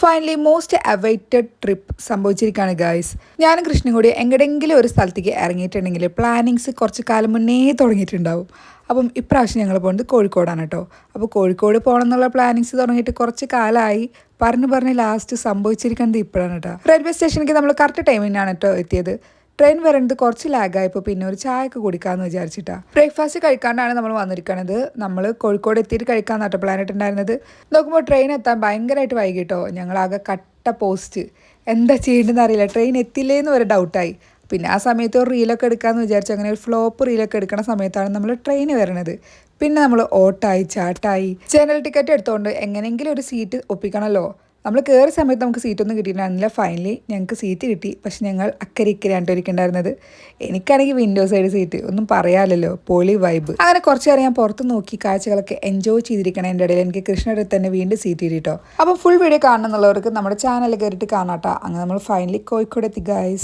Finally most awaited trip സംഭവിച്ചിരിക്കുകയാണ് guys. ഞാനും കൃഷ്ണനും കൂടി എങ്ങടെങ്കിലും ഒരു സ്ഥലത്തേക്ക് ഇറങ്ങിയിട്ടുണ്ടെങ്കിൽ പ്ലാനിങ്സ് കുറച്ച് കാലം മുന്നേ തുടങ്ങിയിട്ടുണ്ടാവും. അപ്പം ഇപ്രാവശ്യം ഞങ്ങൾ പോകുന്നത് കോഴിക്കോടാണ് കേട്ടോ. അപ്പോൾ കോഴിക്കോട് പോകണം എന്നുള്ള പ്ലാനിങ്സ് തുടങ്ങിയിട്ട് കുറച്ച് കാലമായി. പറഞ്ഞ് ലാസ്റ്റ് സംഭവിച്ചിരിക്കുന്നത് ഇപ്പോഴാണ് കേട്ടോ. റെയിൽവേ സ്റ്റേഷനിലേക്ക് നമ്മൾ കറക്റ്റ് ടൈമിനാണ് കേട്ടോ എത്തിയത്. ട്രെയിൻ വരുന്നത് കുറച്ച് ലാഗായപ്പോൾ പിന്നെ ഒരു ചായയൊക്കെ കുടിക്കാമെന്ന് വിചാരിച്ചിട്ടാണ്. ബ്രേക്ക്ഫാസ്റ്റ് കഴിക്കാണ്ടാണ് നമ്മൾ വന്നിരിക്കുന്നത്. നമ്മൾ കോഴിക്കോട് എത്തിയിട്ട് കഴിക്കാമെന്നാട്ടോ പ്ലാനിട്ടുണ്ടായിരുന്നത്. നോക്കുമ്പോൾ ട്രെയിൻ എത്താൻ ഭയങ്കരമായിട്ട് വൈകിട്ടോ. ഞങ്ങളാകെ കട്ട പോസ്റ്റ്. എന്താ ചെയ്യേണ്ടതെന്ന് അറിയില്ല. ട്രെയിൻ എത്തില്ലേന്ന് ഒരു ഡൗട്ടായി. പിന്നെ ആ സമയത്ത് ഒരു റീലൊക്കെ എടുക്കാമെന്ന് വിചാരിച്ചു. അങ്ങനെ ഒരു ഫ്ലോപ്പ് റീലൊക്കെ എടുക്കുന്ന സമയത്താണ് നമ്മൾ ട്രെയിൻ വരുന്നത്. പിന്നെ നമ്മൾ ഓട്ടായി ചാട്ടായി. ജനറൽ ടിക്കറ്റ് എടുത്തുകൊണ്ട് എങ്ങനെയെങ്കിലും ഒരു സീറ്റ് ഒപ്പിക്കണമല്ലോ. നമ്മൾ കയറിയ സമയത്ത് നമുക്ക് സീറ്റൊന്നും കിട്ടിയിട്ടുണ്ടായിരുന്നില്ല. ഫൈനലി ഞങ്ങൾക്ക് സീറ്റ് കിട്ടി. പക്ഷെ ഞങ്ങൾ അക്കരെ ഇക്കരെയാണ് ഇരിക്കേണ്ടായിരുന്നത്. എനിക്കാണെങ്കിൽ വിൻഡോ സൈഡ് സീറ്റ്, ഒന്നും പറയാമല്ലോ, പൊളി വൈബ്. അങ്ങനെ കുറച്ച് നേരം ഞാൻ പുറത്ത് നോക്കി കാഴ്ചകളൊക്കെ എൻജോയ് ചെയ്തിരിക്കണം. എൻ്റെ ഇടയിൽ എനിക്ക് കൃഷ്ണയുടെ തന്നെ വീണ്ടും സീറ്റ് കിട്ടിട്ടോ. അപ്പം ഫുൾ വീഡിയോ കാണണം എന്നുള്ളവർക്ക് നമ്മുടെ ചാനൽ കയറിയിട്ട് കാണാട്ടോ. അങ്ങനെ നമ്മൾ ഫൈനലി കോഴിക്കോട് എത്തി ഗൈസ്.